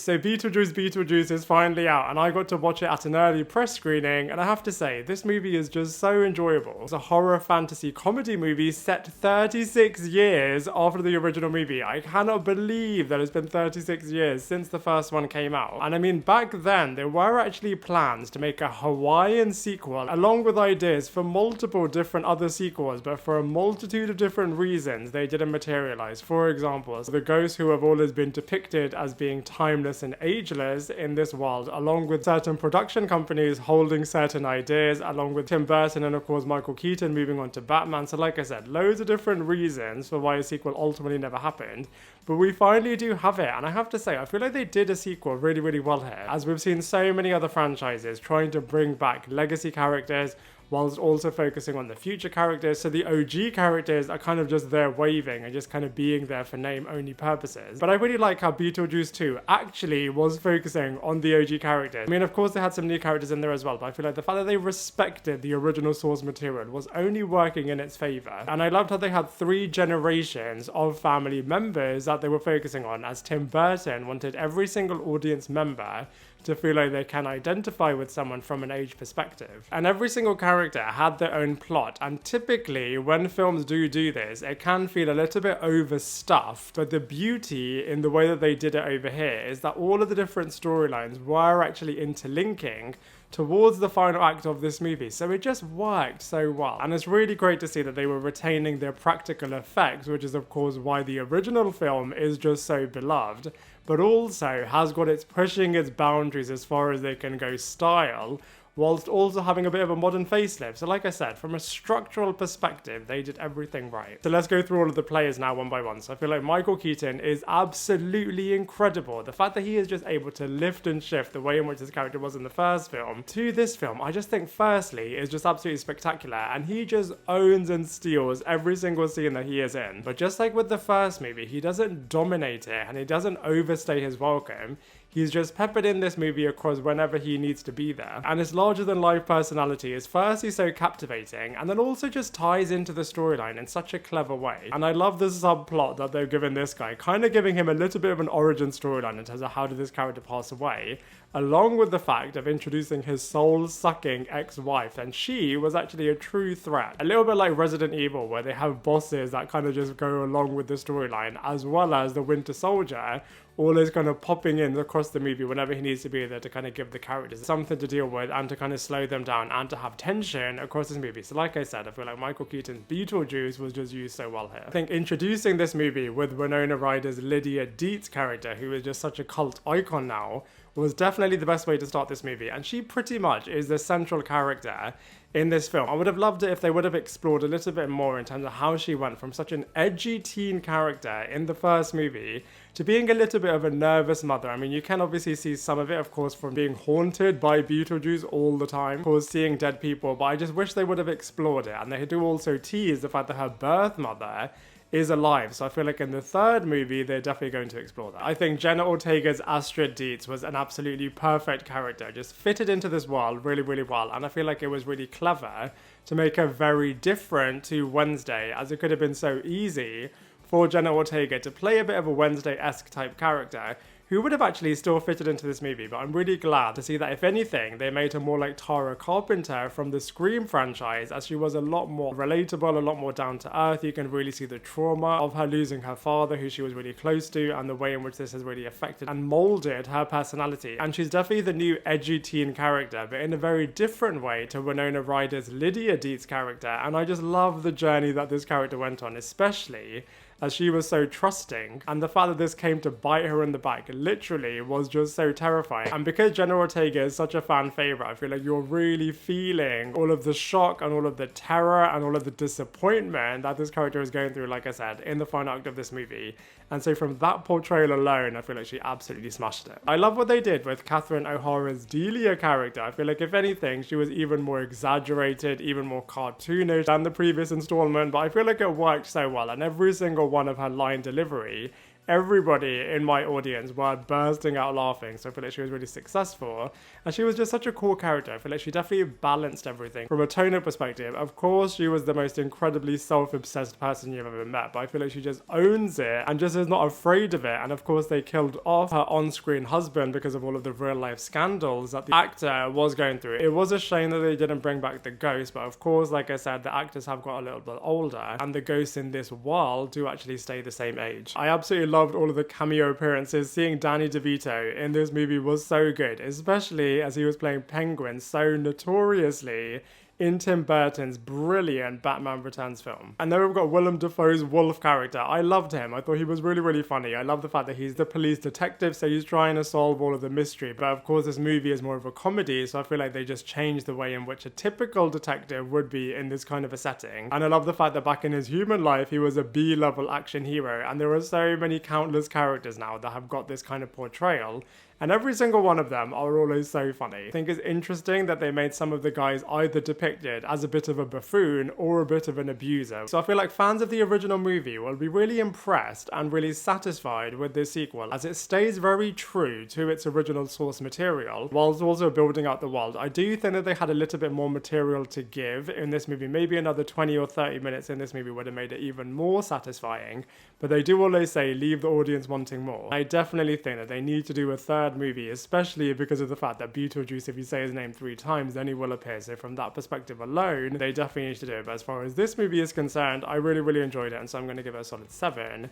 So Beetlejuice is finally out, and I got to watch it at an early press screening, and I have to say, this movie is just so enjoyable. It's a horror fantasy comedy movie set 36 years after the original movie. I cannot believe that it's been 36 years since the first one came out. And I mean, back then, there were actually plans to make a Hawaiian sequel, along with ideas for multiple different other sequels, but for a multitude of different reasons, they didn't materialize. For example, the ghosts who have always been depicted as being timeless and ageless in this world, along with certain production companies holding certain ideas, along with Tim Burton and of course Michael Keaton moving on to Batman. So like I said, loads of different reasons for why a sequel ultimately never happened. But we finally do have it, and I have to say, I feel like they did a sequel really, really well here, as we've seen so many other franchises trying to bring back legacy characters whilst also focusing on the future characters. So the OG characters are kind of just there waving and just kind of being there for name-only purposes. But I really like how Beetlejuice 2 actually was focusing on the OG characters. I mean, of course, they had some new characters in there as well, but I feel like the fact that they respected the original source material was only working in its favor. And I loved how they had 3 generations of family members that they were focusing on, as Tim Burton wanted every single audience member to feel like they can identify with someone from an age perspective. And every single character had their own plot, and typically when films do this, it can feel a little bit overstuffed, but the beauty in the way that they did it over here is that all of the different storylines were actually interlinking towards the final act of this movie, so it just worked so well. And it's really great to see that they were retaining their practical effects, which is of course why the original film is just so beloved, but also has got its pushing its boundaries as far as they can go style, whilst also having a bit of a modern facelift. So like I said, from a structural perspective, they did everything right. So let's go through all of the players now one by one. So I feel like Michael Keaton is absolutely incredible. The fact that he is just able to lift and shift the way in which his character was in the first film to this film, I just think firstly is just absolutely spectacular, and he just owns and steals every single scene that he is in. But just like with the first movie, he doesn't dominate it and he doesn't overstay his welcome. He's just peppered in this movie across whenever he needs to be there. And his larger-than-life personality is firstly so captivating, and then also just ties into the storyline in such a clever way. And I love the subplot that they've given this guy, kind of giving him a little bit of an origin storyline in terms of how did this character pass away, along with the fact of introducing his soul-sucking ex-wife, and she was actually a true threat. A little bit like Resident Evil, where they have bosses that kind of just go along with the storyline, as well as the Winter Soldier, always kind of popping in across the movie whenever he needs to be there to kind of give the characters something to deal with and to kind of slow them down and to have tension across this movie. So like I said, I feel like Michael Keaton's Beetlejuice was just used so well here. I think introducing this movie with Winona Ryder's Lydia Deetz character, who is just such a cult icon now, was definitely the best way to start this movie, and she pretty much is the central character in this film. I would have loved it if they would have explored a little bit more in terms of how she went from such an edgy teen character in the first movie to being a little bit of a nervous mother. I mean, you can obviously see some of it, of course, from being haunted by Beetlejuice all the time, of course, seeing dead people, but I just wish they would have explored it, and they do also tease the fact that her birth mother is alive. So I feel like in the third movie, they're definitely going to explore that. I think Jenna Ortega's Astrid Deetz was an absolutely perfect character, just fitted into this world really, really well. And I feel like it was really clever to make her very different to Wednesday, as it could have been so easy for Jenna Ortega to play a bit of a Wednesday-esque type character who would have actually still fitted into this movie. But I'm really glad to see that, if anything, they made her more like Tara Carpenter from the Scream franchise, as she was a lot more relatable, a lot more down to earth. You can really see the trauma of her losing her father, who she was really close to, and the way in which this has really affected and molded her personality. And she's definitely the new edgy teen character, but in a very different way to Winona Ryder's Lydia Deetz character. And I just love the journey that this character went on, especially as she was so trusting, and the fact that this came to bite her in the back literally was just so terrifying. And because Jenna Ortega is such a fan favorite, I feel like you're really feeling all of the shock and all of the terror and all of the disappointment that this character is going through, like I said, in the final act of this movie. And so from that portrayal alone, I feel like she absolutely smashed it. I love what they did with Catherine O'Hara's Delia character. I feel like, if anything, she was even more exaggerated, even more cartoonish than the previous installment, but I feel like it worked so well, and every single one of her line delivery everybody in my audience were bursting out laughing, so I feel like she was really successful. And she was just such a cool character. I feel like she definitely balanced everything. From a tonal perspective, of course, she was the most incredibly self-obsessed person you've ever met, but I feel like she just owns it and just is not afraid of it. And of course, they killed off her on-screen husband because of all of the real-life scandals that the actor was going through. It was a shame that they didn't bring back the ghost, but of course, like I said, the actors have got a little bit older, and the ghosts in this world do actually stay the same age. I absolutely loved all of the cameo appearances. Seeing Danny DeVito in this movie was so good, especially as he was playing Penguin so notoriously in Tim Burton's brilliant Batman Returns film. And then we've got Willem Dafoe's Wolf character. I loved him. I thought he was really, really funny. I love the fact that he's the police detective, so he's trying to solve all of the mystery. But of course, this movie is more of a comedy, so I feel like they just changed the way in which a typical detective would be in this kind of a setting. And I love the fact that back in his human life, he was a B-level action hero. And there are so many countless characters now that have got this kind of portrayal. And every single one of them are always so funny. I think it's interesting that they made some of the guys either depicted as a bit of a buffoon or a bit of an abuser. So I feel like fans of the original movie will be really impressed and really satisfied with this sequel, as it stays very true to its original source material, whilst also building out the world. I do think that they had a little bit more material to give in this movie. Maybe another 20 or 30 minutes in this movie would have made it even more satisfying, but they do always say leave the audience wanting more. I definitely think that they need to do a third movie, especially because of the fact that Beetlejuice, if you say his name 3 times, then he will appear. So from that perspective alone, they definitely need to do it. But as far as this movie is concerned, I really, really enjoyed it, and so I'm going to give it a solid 7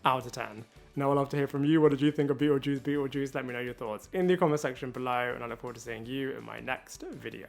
out of 10. Now I'd love to hear from you. What did you think of Beetlejuice? Let me know your thoughts in the comment section below, and I look forward to seeing you in my next video.